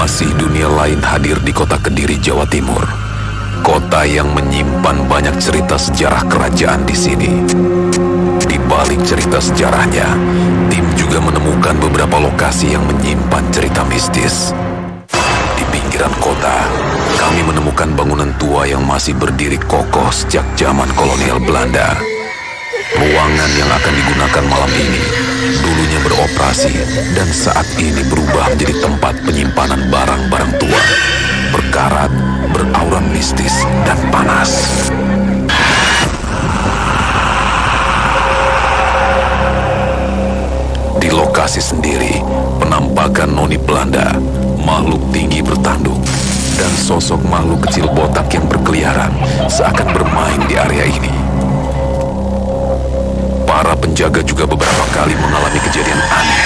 Masih dunia lain hadir di kota Kediri, Jawa Timur. Kota yang menyimpan banyak cerita sejarah kerajaan di sini. Di balik cerita sejarahnya, tim juga menemukan beberapa lokasi yang menyimpan cerita mistis. Di pinggiran kota, kami menemukan bangunan tua yang masih berdiri kokoh sejak zaman kolonial Belanda. Ruangan yang akan digunakan malam ini dulunya beroperasi dan saat ini berubah menjadi tempat penyimpanan barang-barang tua, berkarat, beraura mistis dan panas. Di lokasi sendiri, penampakan noni Belanda, makhluk tinggi bertanduk, dan sosok makhluk kecil botak yang berkeliaran seakan bermain di area ini. Para penjaga juga beberapa kali mengalami kejadian aneh,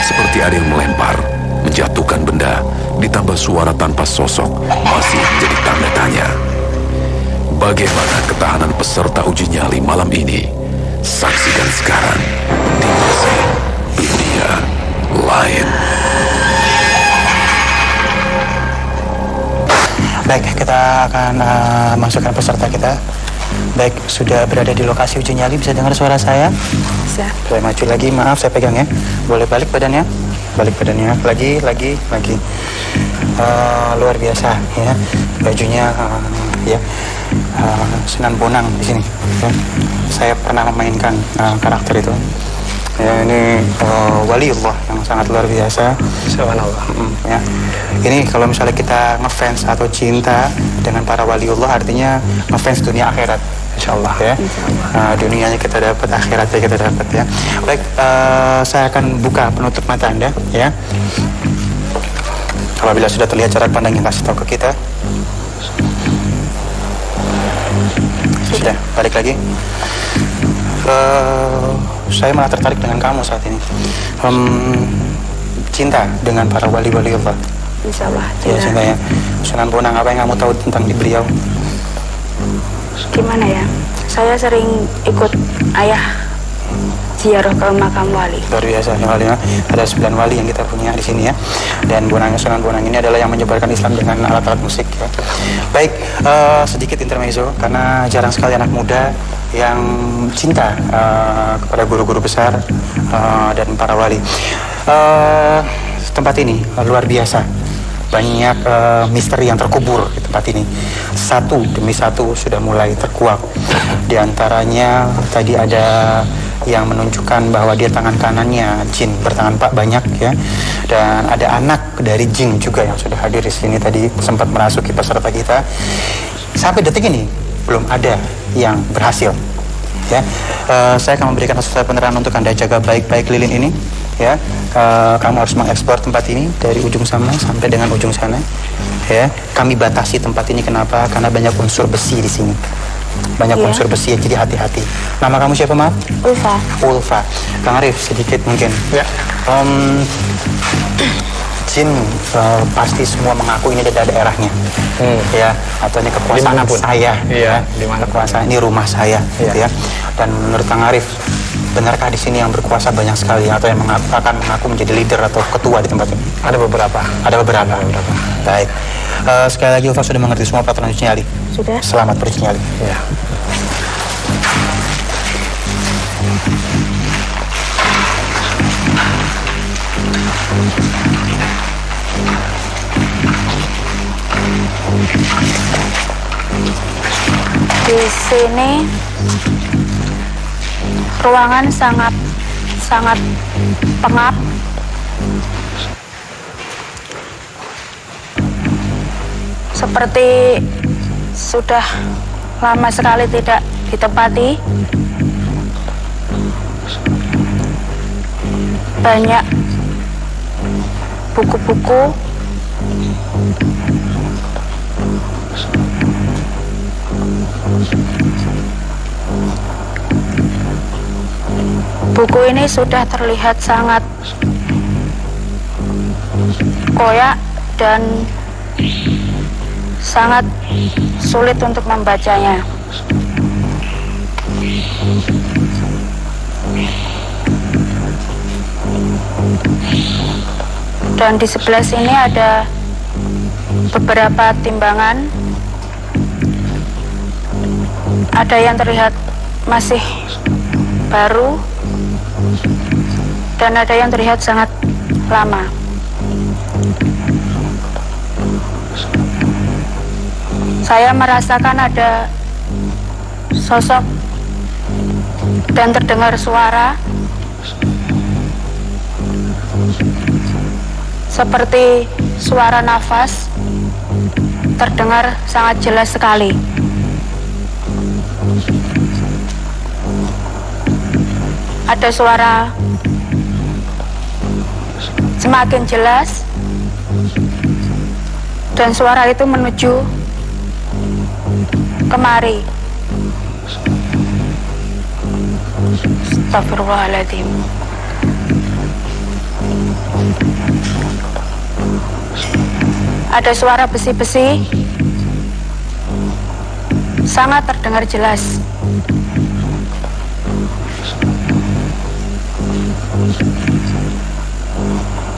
seperti ada yang melempar, menjatuhkan benda, ditambah suara tanpa sosok masih menjadi tanda tanya. Bagaimana ketahanan peserta uji nyali malam ini? Saksikan sekarang di Mesin Dunia Lain. Baik, kita akan masukkan peserta kita. Baik, sudah berada di lokasi uji nyali, bisa dengar suara saya? Bisa. Boleh maju lagi, maaf saya pegang ya. Boleh balik badannya? Balik badannya, lagi. Luar biasa ya, bajunya ya Sunan Bonang di sini. Ya. Saya pernah memainkan karakter itu. Ya, ini waliullah yang sangat luar biasa. Subhanallah. Ya. Ini kalau misalnya kita ngefans atau cinta dengan para waliullah, artinya ngefans dunia akhirat. Insyaallah ya. Dunianya kita dapat, akhiratnya kita dapat ya. Baik, saya akan buka penutup mata Anda ya. Apabila sudah terlihat jarak pandang yang kasih tahu ke kita. Sudah, balik lagi. Saya malah tertarik dengan kamu saat ini. Cinta dengan para wali-wali Allah. Insyaallah. Ya, cinta ya. Sunan Bonang, apa yang kamu tahu tentang di beliau? Gimana ya? Saya sering ikut ayah ziarah ke makam wali. Luar biasa ya wali ya. Ada 9 wali yang kita punya di sini ya. Dan Sunan Bonang ini adalah yang menyebarkan Islam dengan alat-alat musik ya. Baik, sedikit intermezzo karena jarang sekali anak muda yang cinta kepada guru-guru besar dan para wali. Tempat ini luar biasa, banyak misteri yang terkubur di tempat ini. Satu demi satu sudah mulai terkuak. Di antaranya tadi ada yang menunjukkan bahwa dia tangan kanannya jin bertangan pak banyak ya, dan ada anak dari jin juga yang sudah hadir di sini tadi sempat merasuki peserta kita. Sampai detik ini belum ada yang berhasil ya. Saya akan memberikan satu penerangan untuk Anda, jaga baik-baik lilin ini ya. Kamu harus mengeksplor tempat ini dari ujung sana sampai dengan ujung sana ya. Kami batasi tempat ini, kenapa? Karena banyak unsur besi di sini, banyak unsur besi, jadi hati-hati. Nama kamu siapa, maaf? Ulfa. Ulfa. Kang Arif, sedikit mungkin ya. Jin pasti semua mengaku ini ada daerahnya ya, atau ini kekuasaan saya ya, dimana kekuasaan ini rumah saya gitu ya. Dan menurut Kang Arif, benarkah di sini yang berkuasa banyak sekali atau yang akan mengaku menjadi leader atau ketua di tempat ini? Ada beberapa. Baik, sekali lagi Ulfa sudah mengerti semua peraturan uji nyali? Sudah. Selamat beruji nyali ya. Di sini ruangan sangat pengap. Seperti sudah lama sekali tidak ditempati. Banyak buku-buku, buku ini sudah terlihat sangat koyak dan sangat sulit untuk membacanya. Dan di sebelah sini ada beberapa timbangan. Ada yang terlihat masih baru dan ada yang terlihat sangat lama. Saya merasakan ada sosok dan terdengar suara seperti suara nafas, terdengar sangat jelas sekali. Ada suara semakin jelas dan suara itu menuju kemari. Astagfirullahaladzim. Ada suara besi-besi, sangat terdengar jelas.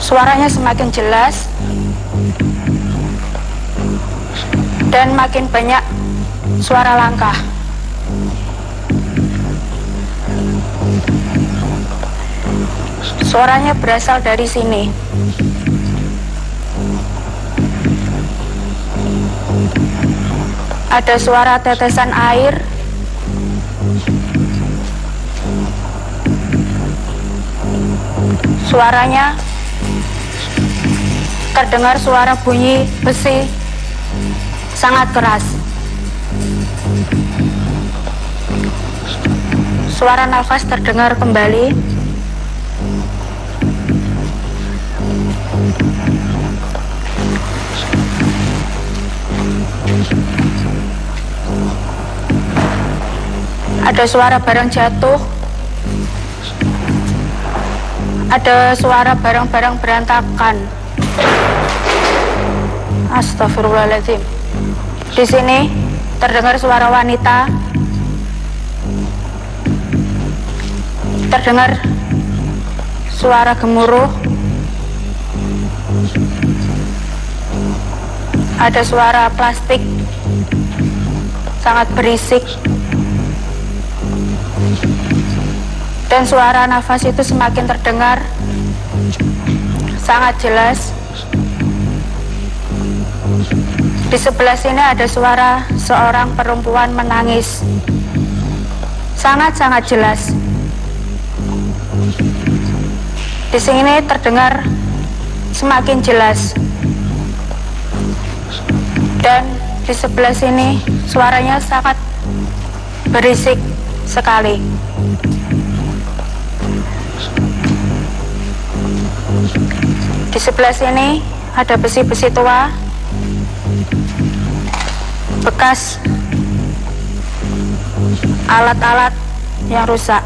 Suaranya semakin jelas dan makin banyak suara langkah. Suaranya berasal dari sini. Ada suara tetesan air, suaranya terdengar suara bunyi besi sangat keras. Suara nafas terdengar kembali. Ada suara barang jatuh. Ada suara barang-barang berantakan. Astagfirullahaladzim. Di sini terdengar suara wanita. Terdengar suara gemuruh. Ada suara plastik sangat berisik. Dan suara nafas itu semakin terdengar sangat jelas. Di sebelah sini ada suara seorang perempuan menangis, sangat-sangat jelas. Di sini terdengar semakin jelas. Dan di sebelah sini suaranya sangat berisik sekali. Di sebelah sini ada besi-besi tua, bekas alat-alat yang rusak.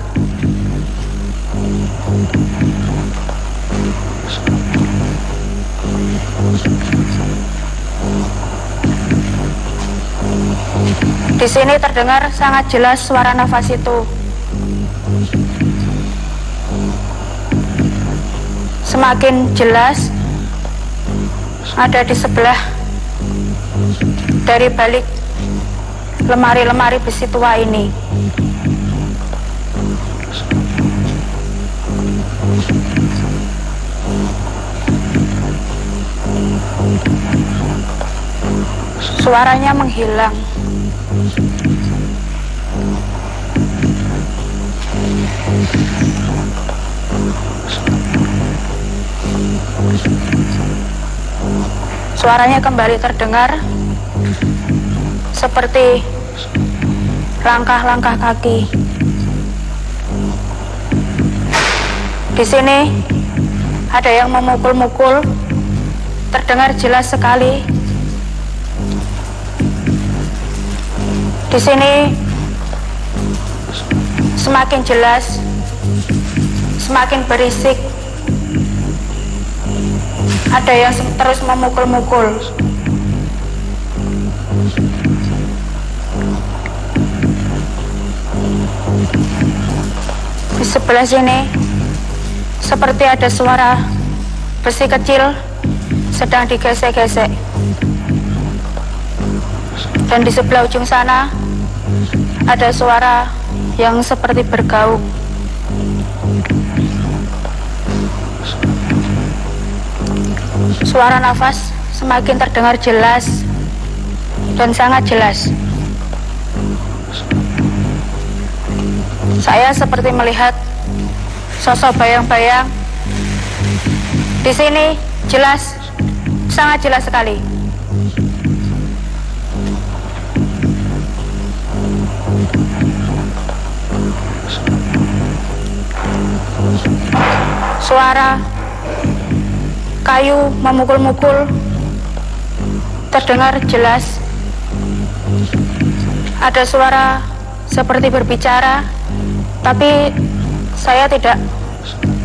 Di sini terdengar sangat jelas suara nafas itu. Semakin jelas ada di sebelah dari balik lemari-lemari besi tua ini. Suaranya menghilang. Suaranya kembali terdengar seperti langkah-langkah kaki. Di sini ada yang memukul-mukul, terdengar jelas sekali. Di sini semakin jelas, semakin berisik. Ada yang terus memukul-mukul. Di sebelah sini seperti ada suara besi kecil sedang digesek-gesek. Dan di sebelah ujung sana ada suara yang seperti bergaung. Suara nafas semakin terdengar jelas dan sangat jelas. Saya seperti melihat sosok bayang-bayang di sini, jelas, sangat jelas sekali. Suara kayu memukul-mukul terdengar jelas. Ada suara seperti berbicara, tapi saya tidak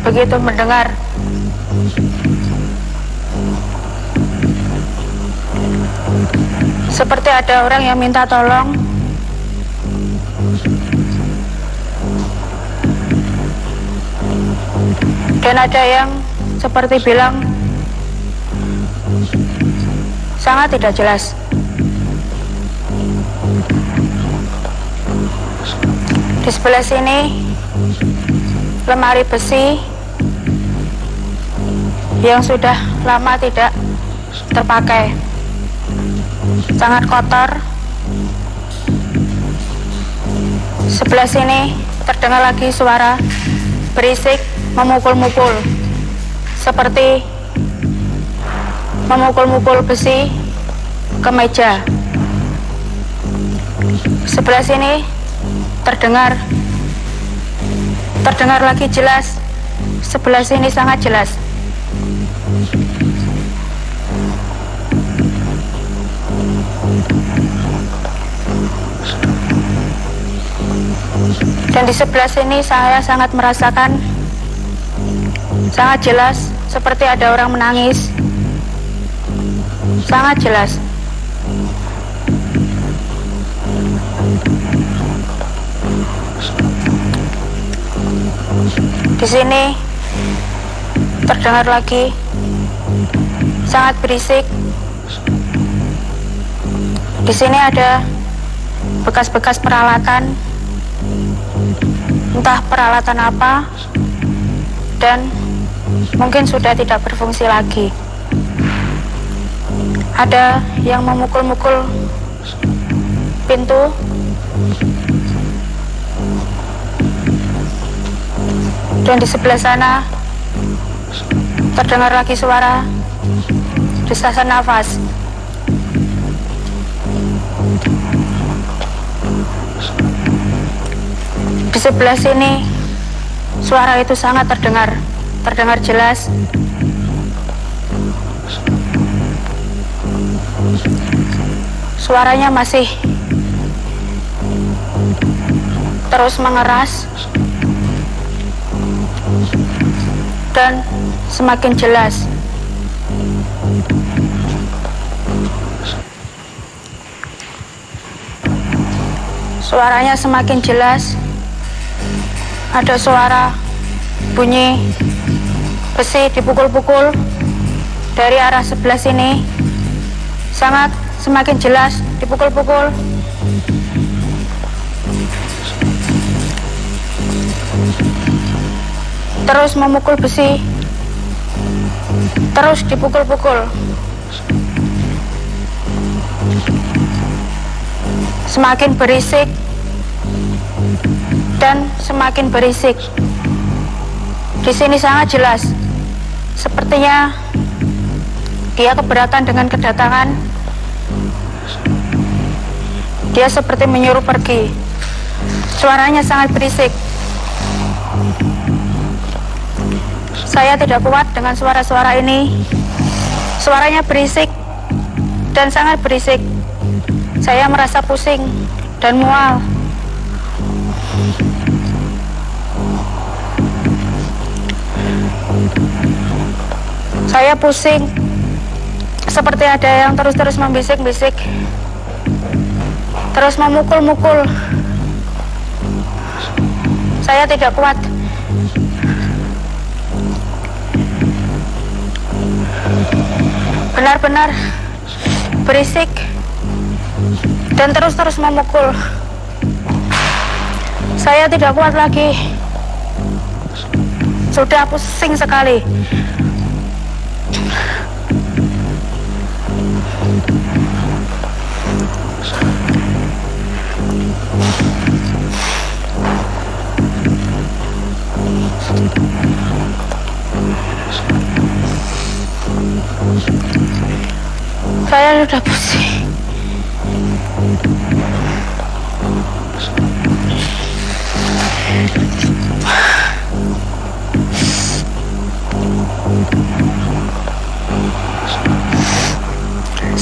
begitu mendengar. Seperti ada orang yang minta tolong. Dan ada yang seperti bilang sangat tidak jelas. Di sebelah sini lemari besi yang sudah lama tidak terpakai, sangat kotor. Sebelah sini terdengar lagi suara berisik memukul-mukul, seperti memukul-mukul besi ke meja. Sebelah sini terdengar lagi jelas. Sebelah sini sangat jelas. Dan di sebelah sini saya sangat merasakan sangat jelas, seperti ada orang menangis. Sangat jelas. Di sini terdengar lagi sangat berisik. Di sini ada bekas-bekas peralatan, entah peralatan apa, dan mungkin sudah tidak berfungsi lagi. Ada yang memukul-mukul pintu. Dan di sebelah sana terdengar lagi suara desakan nafas. Di sebelah sini suara itu sangat terdengar jelas. Suaranya masih terus mengeras dan semakin jelas. Suaranya semakin jelas. Ada suara bunyi besi dipukul-pukul dari arah sebelah sini. Semakin jelas dipukul-pukul. Terus memukul besi, terus dipukul-pukul. Semakin berisik dan semakin berisik. Di sini sangat jelas. Sepertinya dia keberatan dengan kedatangan. Dia seperti menyuruh pergi. Suaranya sangat berisik. Saya tidak kuat dengan suara-suara ini. Suaranya berisik dan sangat berisik. Saya merasa pusing dan mual. Saya pusing, seperti ada yang terus-terus membisik-bisik, terus memukul-mukul. Saya tidak kuat. Benar-benar berisik dan terus-terus memukul. Saya tidak kuat lagi. Sudah pusing sekali. Saya sudah pusing.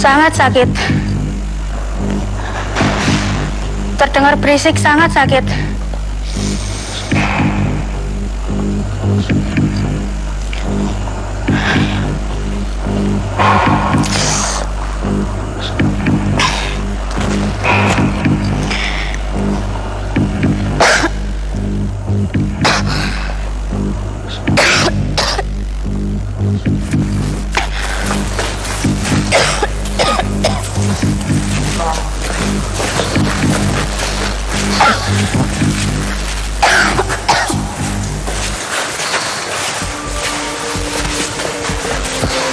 Sangat sakit. Terdengar berisik, sangat sakit.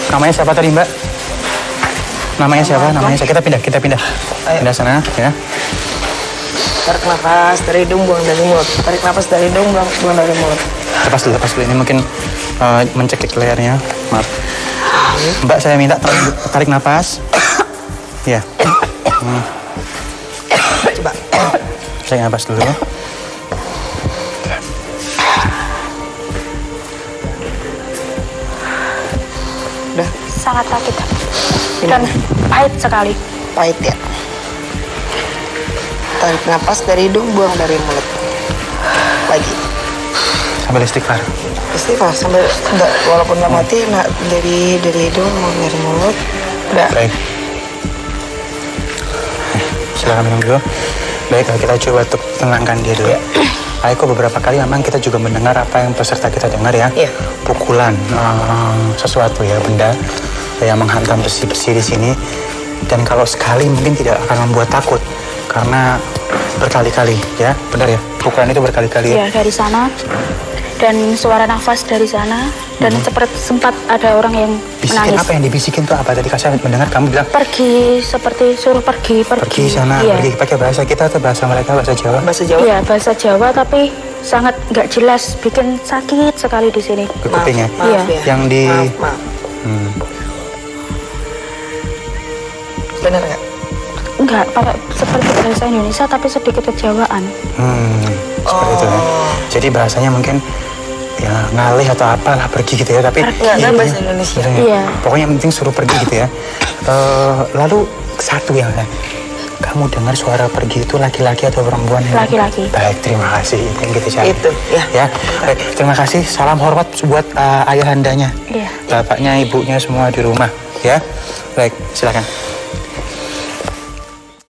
Namanya siapa tadi, Mbak? Namanya siapa? Namanya siapa? Kita pindah. Pindah sana, ya. Tarik nafas dari hidung, buang dari mulut. Tarik nafas dari hidung, buang dari mulut. Lepas dulu. Ini mungkin mencekik lehernya. Maaf. Mbak, saya minta tarik nafas. Ya. Coba. Tarik nafas dulu. Sangat sakit dan pahit sekali. Pahit ya. Tarik nafas dari hidung, buang dari mulut. Lagi. Sambil istighfar. Istighfar sambil enggak, walaupun nggak mati, dari hidung, buang dari mulut. Udah. Baik. Silakan minum dulu. Baik, kita coba untuk tenangkan dia dulu. Aiko, beberapa kali memang kita juga mendengar apa yang peserta kita dengar ya. Iya. Pukulan sesuatu ya, benda yang menghantam besi-besi di sini. Dan kalau sekali mungkin tidak akan membuat takut karena berkali-kali ya, benar ya? Pukulan itu berkali-kali ya. Ya, dari sana dan suara nafas dari sana dan sempat ada orang yang bisikin menangis. Apa yang dibisikin tuh apa? Tadi saya mendengar kamu bilang Pergi, seperti suruh pergi. pergi sana, Iya. pergi. Pakai bahasa kita atau bahasa mereka, bahasa Jawa? Bahasa Jawa. Iya, bahasa Jawa tapi sangat nggak jelas, bikin sakit sekali di sini. Ke kuping ya? Iya. Maaf ya. Yang di Maaf. Benar nggak? Enggak, pakai seperti bahasa Indonesia tapi sedikit kejawaan. Seperti itu ya. Jadi bahasanya mungkin ya ngalih atau apalah, pergi gitu ya, tapi Enggak, kan bahasa Indonesia. Iya. Pokoknya yang penting suruh pergi gitu ya. Lalu satu yang kamu dengar suara pergi itu laki-laki atau perempuan? Laki-laki. Baik, terima kasih. Itu yang kita cari. Itu, ya. Baik, terima kasih. Salam hormat buat ayahandanya. Iya. Bapaknya, ibunya semua di rumah ya. Baik, silakan.